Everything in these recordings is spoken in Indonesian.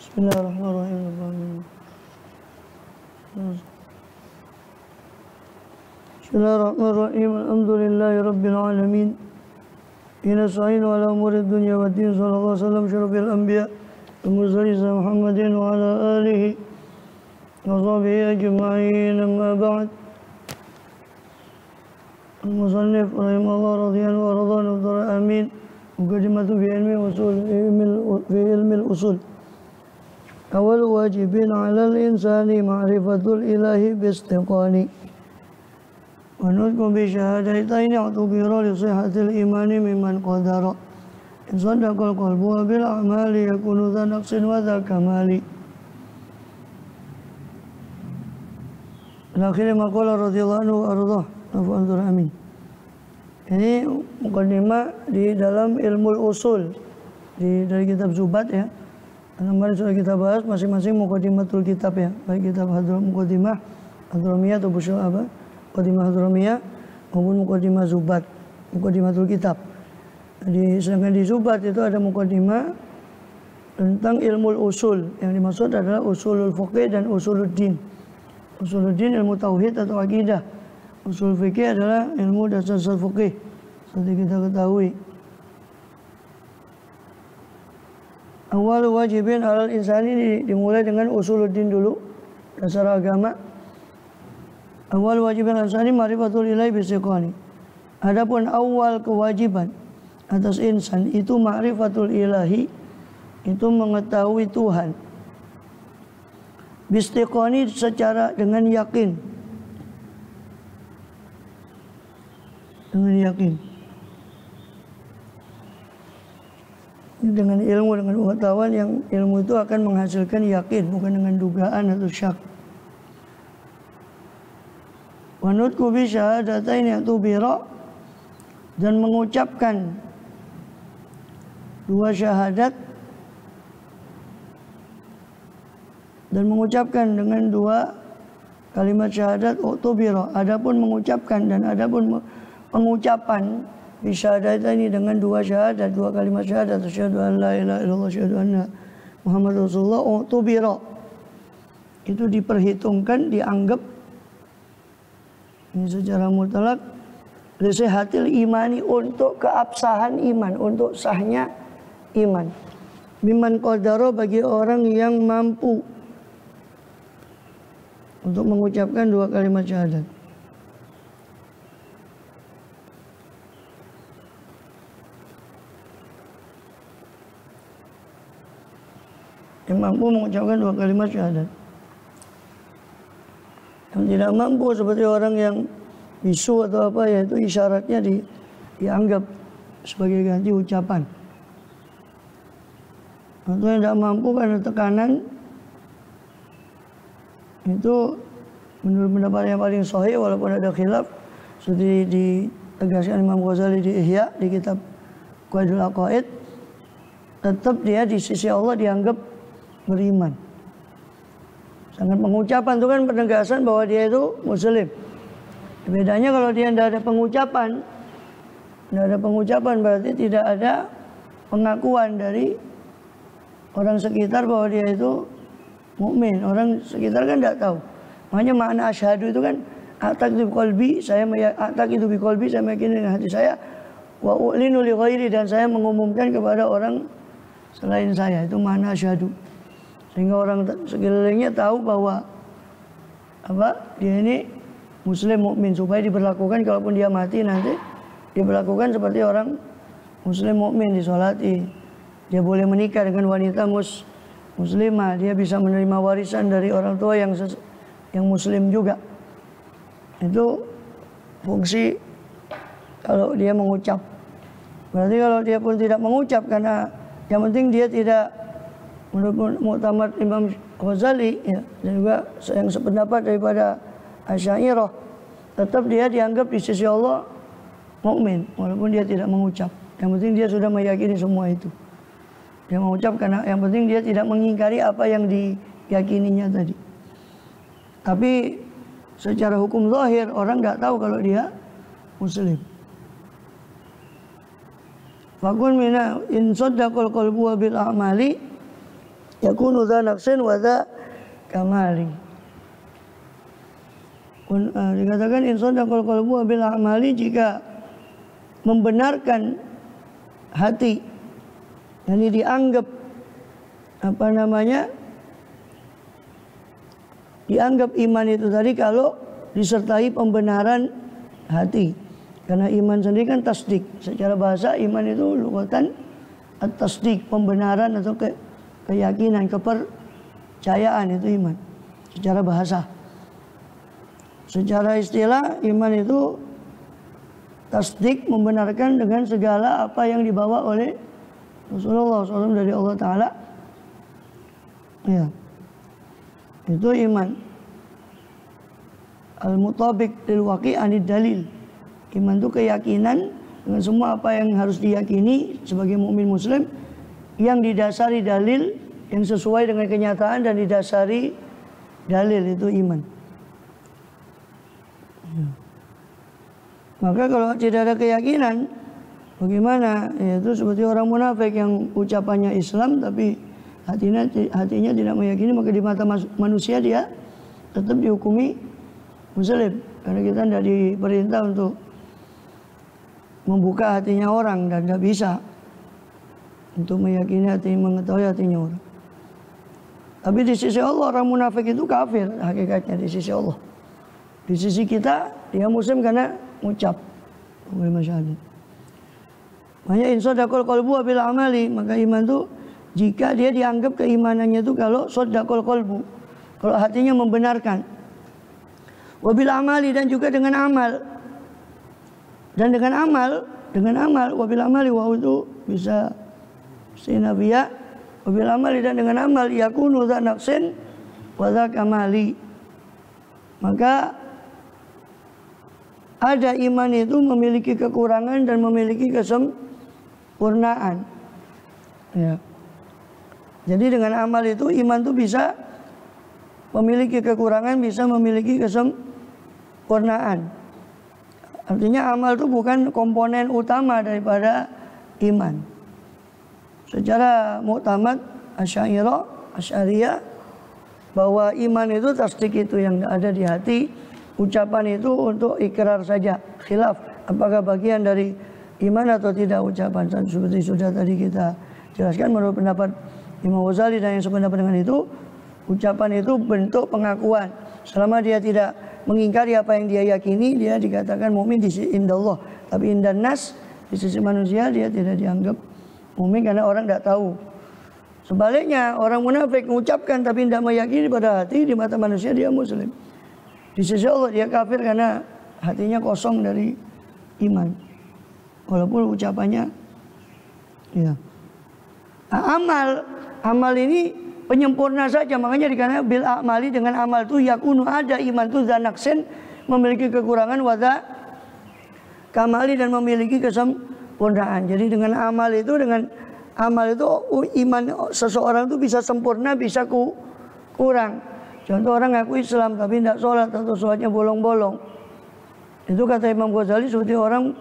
Bismillahirrahmanirrahim. Bismillahirrahmanirrahim. Alhamdulillahi rabbil alamin. Nasta'inu ala umuri dunya wa din. Sallallahu alaihi wasallam syarafil anbiya wa mursalin Muhammadin wa ala alihi wa sahbihi ajma'in. Amma ba'd. Al-musannif rahimahullah radhiyallahu wa radhiyallahu amin. Muqaddimatu fi ilmi al-usul. Awal wajibin 'alal insani ma'rifatul ilahi biistiqani. Wa nutqu bi syahadataini a'tubira li sihhatil imani mimman qadara. In saddaqal qalbu wa bil a'mali yakunu dha naqsin wa dha kamali. Akhirnya maqala radhiyallahu anhu ardah. Nafa'antur amin. Ini mukaddimah di dalam ilmu usul dari kitab Zubat ya. Kemarin sudah kita bahas masing-masing mukaddimatul kitab ya. Baik kitab mukaddimah Hadramiyah atau Busyul apa? Mukaddimah Hadramiyah maupun mukaddimah Zubat, mukaddimatul kitab. Sedangkan di Zubat itu ada mukaddimah tentang ilmu usul. Yang dimaksud adalah usulul fiqh dan usuluddin. Usuluddin ilmu tauhid atau akidah. Usul fikih adalah ilmu dasar fikih seperti kita ketahui. Awal wajibin alal insani dimulai dengan usuluddin dulu, dasar agama. Awal wajibin alal insani ma'rifatul ilahi bisiqani. Adapun awal kewajiban atas insan itu ma'rifatul ilahi, itu mengetahui Tuhan. Bistiqani secara dengan yakin. Dengan yakin. Dengan ilmu, dengan pengetahuan yang ilmu itu akan menghasilkan yakin, bukan dengan dugaan atau syak. Wa nutqu bi syahadataini atubira, dan mengucapkan dua syahadat, dan mengucapkan dengan dua kalimat syahadat utubira. Adapun mengucapkan dan adapun pengucapan bisyahadataini dengan dua syahadat, dua kalimat syahadat, asyhadu an la ilaha illallah, asyhadu anna Muhammad Rasulullah, utubira, itu diperhitungkan, dianggap ini secara mutlak lisihhatil imani, untuk keabsahan iman, untuk sahnya iman. Mimman qadara, bagi orang yang mampu untuk mengucapkan dua kalimat syahadat. Yang mampu mengucapkan dua kalimat syahadat. Yang tidak mampu seperti orang yang bisu atau apa, yaitu isyaratnya dianggap sebagai ganti ucapan. Atau yang tidak mampu karena tekanan, itu menurut pendapat yang paling sahih walaupun ada khilaf, seperti ditegaskan Imam Ghazali di Ihya di kitab Qawaidul Aqaid, tetap dia di sisi Allah dianggap beriman. Sangat pengucapan itu kan penegasan bahwa dia itu muslim. Bedanya kalau dia tidak ada pengucapan, berarti tidak ada pengakuan dari orang sekitar bahwa dia itu mukmin. Orang sekitar kan tidak tahu. Makanya makna asyhadu itu kan a'taqidu biqalbi, saya meyakini dengan hati saya, wa u'linu li ghairi, dan saya mengumumkan kepada orang selain saya. Itu makna asyhadu. Sehingga orang sekelilingnya tahu bahwa dia ini muslim mukmin, supaya diberlakukan kalaupun dia mati nanti diberlakukan seperti orang muslim mukmin, disolati. Dia boleh menikah dengan wanita muslimah, dia bisa menerima warisan dari orang tua yang muslim juga. Itu fungsi kalau dia mengucap. Berarti kalau dia pun tidak mengucap, karena yang penting dia tidak, menurut muktamad Imam Ghazali ya, dan juga yang sependapat daripada Asy'ariyah, tetap dia dianggap di sisi Allah mukmin walaupun dia tidak mengucap. Yang penting dia sudah meyakini semua itu. Dia mengucap karena yang penting dia tidak mengingkari apa yang diyakininya tadi. Tapi secara hukum zahir orang nggak tahu kalau dia muslim. Fakun mina in saddaqal qalbu bil a'mali, yakunu dza naqsin wa dza kamali. Dikatakan insan dakul qalbu bil amali, jika membenarkan hati, ini dianggap dianggap iman itu tadi kalau disertai pembenaran hati. Karena iman sendiri kan tasdik. Secara bahasa iman itu lughatan at-tasdik, pembenaran atau keyakinan, kepercayaan, itu iman secara bahasa. Secara istilah iman itu tasdik, membenarkan dengan segala apa yang dibawa oleh Rasulullah SAW dari Allah Ta'ala. Ya, itu iman. Al-mutabiq lil waqi'anid dalil. Iman itu keyakinan dengan semua apa yang harus diyakini sebagai mukmin muslim yang didasari dalil, yang sesuai dengan kenyataan dan didasari dalil, itu iman. Maka kalau tidak ada keyakinan, bagaimana? Yaitu seperti orang munafik yang ucapannya Islam tapi hatinya tidak meyakini, maka di mata manusia dia tetap dihukumi muslim. Karena kita tidak diperintah untuk membuka hatinya orang, dan tidak bisa untuk meyakini mengetahui hatinya orang. Tapi di sisi Allah orang munafik itu kafir hakikatnya di sisi Allah. Di sisi kita dia muslim karena ucap kalimat syahadat. Makanya insadaqal qalbu bil amali, maka iman itu jika dia dianggap keimanannya itu kalau sadaqal qalbu, kalau hatinya membenarkan. Wabil amali, dan juga dengan amal. Dan dengan amal wabil amali, wa itu bisa sinafiyah. Wabil amali, dan dengan amal yakunu dza naqsin wa dza kamali. Maka ada iman itu memiliki kekurangan dan memiliki kesempurnaan. Ya. Jadi dengan amal itu iman itu bisa memiliki kekurangan, bisa memiliki kesempurnaan. Artinya amal itu bukan komponen utama daripada iman. Secara muktamad Asy'ariyah bahwa iman itu tasdik, itu yang ada di hati. Ucapan itu untuk ikrar saja. Khilaf apakah bagian dari iman atau tidak ucapan. Seperti sudah tadi kita jelaskan, menurut pendapat Imam Ghazali dan yang sependapat dengan itu, ucapan itu bentuk pengakuan. Selama dia tidak mengingkari apa yang dia yakini, dia dikatakan mukmin di sisi indallah. Tapi indan nas, di sisi manusia dia tidak dianggap mukmin karena orang tidak tahu. Sebaliknya, orang munafik mengucapkan tapi tidak meyakini pada hati, di mata manusia dia muslim. Di sisi Allah dia kafir karena hatinya kosong dari iman, walaupun ucapannya ya. Nah, amal ini penyempurna saja, makanya dikatakan bil a'mali, dengan amal itu yakunu ada iman itu zanaksen, memiliki kekurangan, wada kamali, dan memiliki kesempurnaan. Jadi dengan amal itu iman seseorang itu bisa sempurna, bisa kurang. Contoh orang ngaku Islam tapi tidak sholat atau sholatnya bolong-bolong. Itu kata Imam Ghazali seperti orang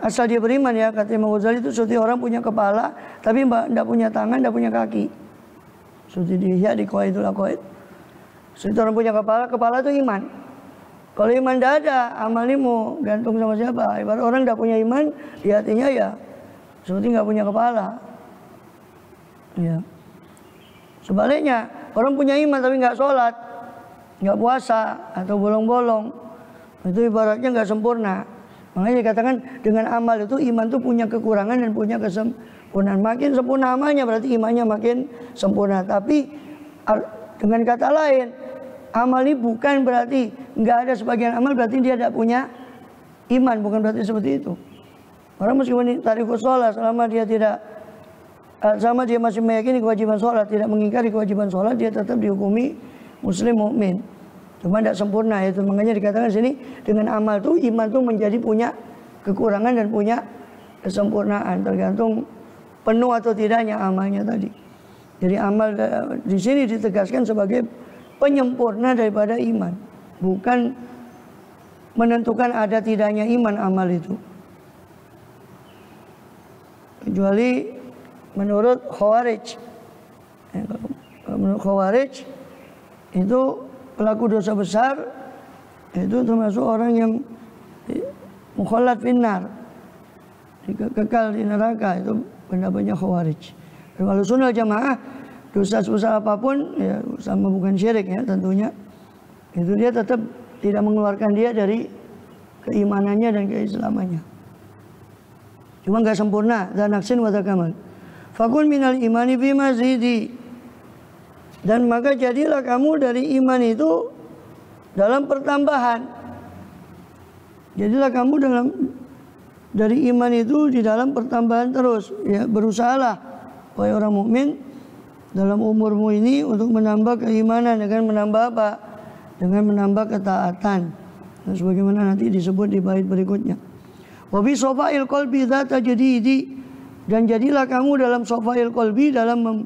asal dia beriman, ya, kata Imam Ghazali itu seperti orang punya kepala tapi tidak punya tangan, tidak punya kaki. Seperti di Qawaidul Aqaid. Seperti orang punya kepala itu iman. Kalau iman tidak ada, amal ini mau gantung sama siapa? Ibarat orang tidak punya iman, di hatinya ya seperti nggak punya kepala. Ya. Sebaliknya, orang punya iman tapi nggak sholat, nggak puasa atau bolong-bolong, itu ibaratnya nggak sempurna. Makanya dikatakan dengan amal itu iman itu punya kekurangan dan punya kesempurnaan. Makin sempurna amalnya berarti imannya makin sempurna. Tapi dengan kata lain, amal ini bukan berarti nggak ada sebagian amal berarti dia tidak punya iman, bukan berarti seperti itu. Orang meskipun tarikus sholat, selama dia masih meyakini kewajiban sholat, tidak mengingkari kewajiban sholat, dia tetap dihukumi muslim mukmin. Cuma tidak sempurna itu. Makanya dikatakan sini dengan amal itu iman itu menjadi punya kekurangan dan punya kesempurnaan, tergantung penuh atau tidaknya amalnya tadi. Jadi amal di sini ditegaskan sebagai penyempurna daripada iman, bukan menentukan ada tidaknya iman amal itu. Kecuali menurut Khawarij, Kalau menurut Khawarij itu pelaku dosa besar itu termasuk orang yang mukhalad finnar, kekal di neraka. Itu pendapatnya Khawarij. Kalau Sunnah Jamaah, dosa sebesar apapun ya sama bukan syirik ya tentunya, itu dia tetap tidak mengeluarkan dia dari keimanannya dan keislamannya. Cuma nggak sempurna, dzanaksin wa dzakamal. Fakun minal imani fi mazidi. Dan maka jadilah kamu dari iman itu dalam pertambahan. Jadilah kamu dari iman itu di dalam pertambahan terus. Ya, berusahalah wahai orang mukmin dalam umurmu ini untuk menambah keimanan dengan menambah apa? Dengan menambah ketaatan. Dan sebagaimana nanti disebut di bait berikutnya. Wa bi safa'il qalbi dzata jadidi. Dan jadilah kamu dalam safa'il qalbi, dalam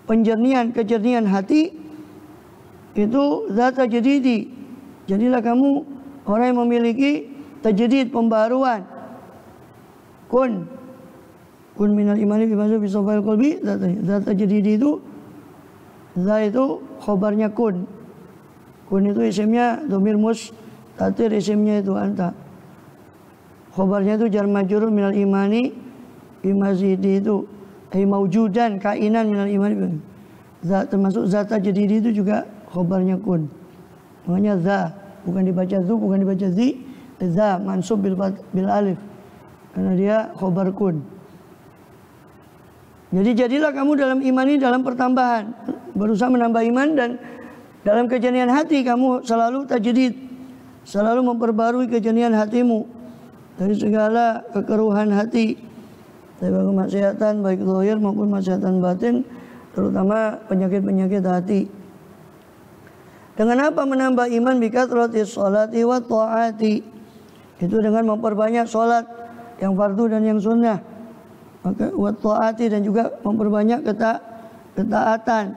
kejernihan hati itu dzata jadidi. Jadilah kamu orang yang memiliki tajdid, pembaruan. Kun minal imani bima fi safa'il qalbi dzata jadidi itu khobarnya kun. Kun itu isimnya dhamir mustatir, isimnya itu anta. Khobarnya itu jar majrur minal imani bimazidi itu maujudan, kainan minal imani. Termasuk zata jadidi itu juga khobarnya kun. Makanya za, bukan dibaca zu, bukan dibaca zi. Za mansub bil alif. Karena dia khobar kun. Jadi jadilah kamu dalam iman ini dalam pertambahan, berusaha menambah iman, dan dalam kejernihan hati kamu selalu tajdid, selalu memperbarui kejernihan hatimu dari segala kekeruhan hati, dari kemaksiatan baik zahir maupun kemaksiatan batin, terutama penyakit-penyakit hati. Dengan apa menambah iman? Bikathratis sholati wa ta'ati. Itu dengan memperbanyak sholat yang fardu dan yang sunnah. Maka wa ta'ati, dan juga memperbanyak ketaatan.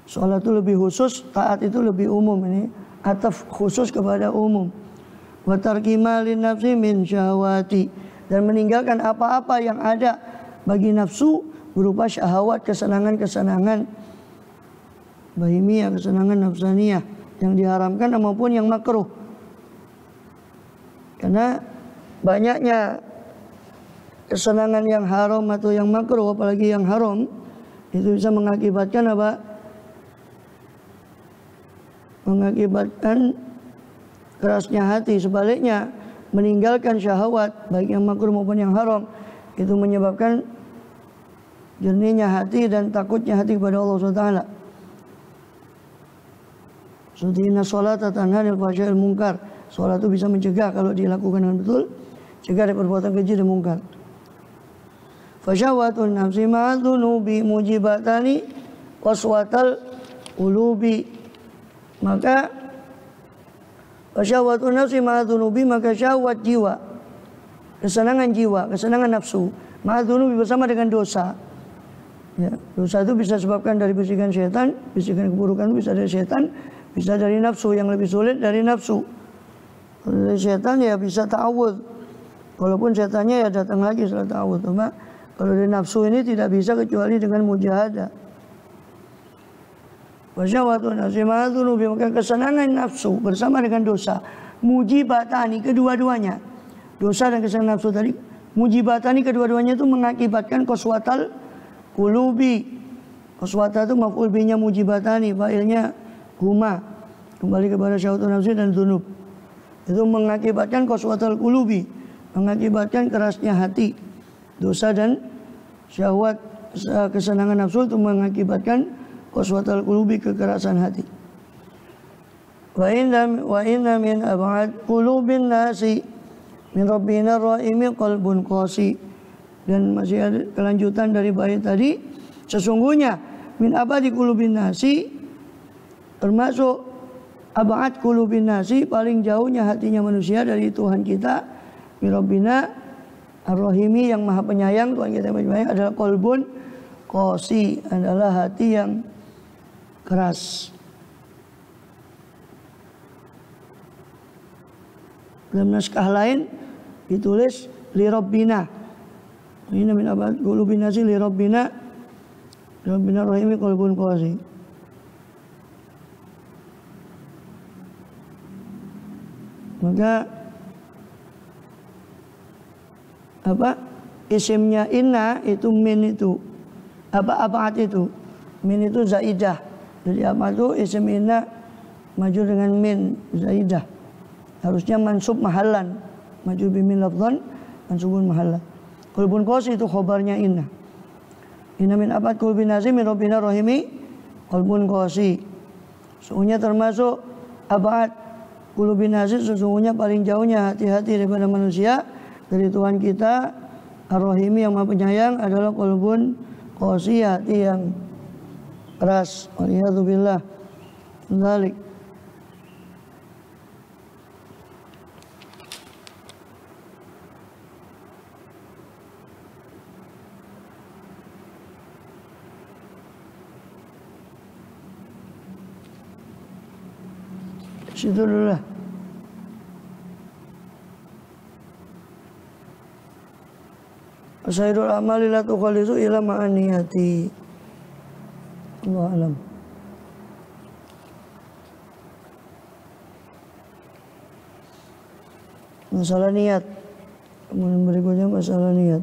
Sholat itu lebih khusus, taat itu lebih umum. Ini ataf khusus kepada umum. Wa tarki ma lin nafsi min syahwati. Dan meninggalkan apa-apa yang ada bagi nafsu berupa syahwat, kesenangan-kesenangan bahimiyah, kesenangan nafsaniyah yang diharamkan maupun yang makruh. Karena banyaknya kesenangan yang haram atau yang makruh, apalagi yang haram, itu bisa mengakibatkan apa? Mengakibatkan kerasnya hati. Sebaliknya, meninggalkan syahwat baik yang makruh maupun yang haram itu menyebabkan jernihnya hati dan takutnya hati kepada Allah SWT. Inna sholata tanha 'anil fahsya'i wal munkar. Salat itu bisa mencegah kalau dilakukan dengan betul, cegah dari perbuatan keji dan mungkar. Fasyawatun nafsi ma'adzunubi mujibatani waswatal ulubi. Maka fasyawatun nafsi ma'adzunubi, maka syahwat jiwa, kesenangan jiwa, kesenangan nafsu, ma'adzunubi bersama dengan dosa. Ya, dosa itu bisa disebabkan dari bisikan syaitan, bisikan keburukan bisa dari syaitan, bisa dari nafsu, yang lebih sulit dari nafsu. Kalau dari syaitan ya bisa ta'awudz. Walaupun syaitannya ya datang lagi setelah ta'awudz. Cuma kalau dari nafsu ini tidak bisa kecuali dengan mujahadah. Wasyawatun nafsi ma'adzunubi, maka kesenangan nafsu bersama dengan dosa. Mujibatani, kedua-duanya. Dosa dan kesenangan nafsu tadi. Mujibatani, kedua-duanya itu mengakibatkan qaswatal qulubi. Qaswata itu maf'ul bihi-nya mujibatani, fa'ilnya huma. Kembali kepada syahwatun nafsi dan dzunub. Itu mengakibatkan qaswatal qulubi, mengakibatkan kerasnya hati. Dosa dan syahwat, kesenangan nafsu itu mengakibatkan qaswatal qulubi, kekerasan hati. Wa inna min ab'ad qulubin nasi min rabbina rahimi qalbun qasi. Dan masih ada kelanjutan dari bait tadi. Sesungguhnya min abadi qulubin nasi, termasuk ab'ad qulubin nasi, paling jauhnya hatinya manusia dari Tuhan kita, min rabbina ar-rahimi, yang maha penyayang. Tuhan kita yang penyayang adalah qalbun qasi, adalah hati yang keras. Dalam naskah lain ditulis li rabbina. Ini min abad qulubin nasi li rabbina Rabbina rahimi qalbun qasi. Maka apa isimnya inna itu min itu apa itu min itu zaidah. Jadi apa itu isim inna maju dengan min zaidah. Harusnya mansub mahallan, maju bimin lafdhan mansubun mahallan. Qalbun qasi itu khobarnya inna. Inna min abad qalbin nazim min rabbina rahimi qalbun qasi. Sesungguhnya termasuk abad qulubin nazim, sesungguhnya paling jauhnya hati-hati daripada manusia dari Tuhan kita Ar-Rahimi yang Maha Penyayang adalah qalbun qasi, hati yang keras. Waliyadzubillah dzalik. Situ dulu lah. Asairul amali la tukhalisu ila ma'aniyati. Allah alam. Masalah niat. Kemudian berikutnya masalah niat.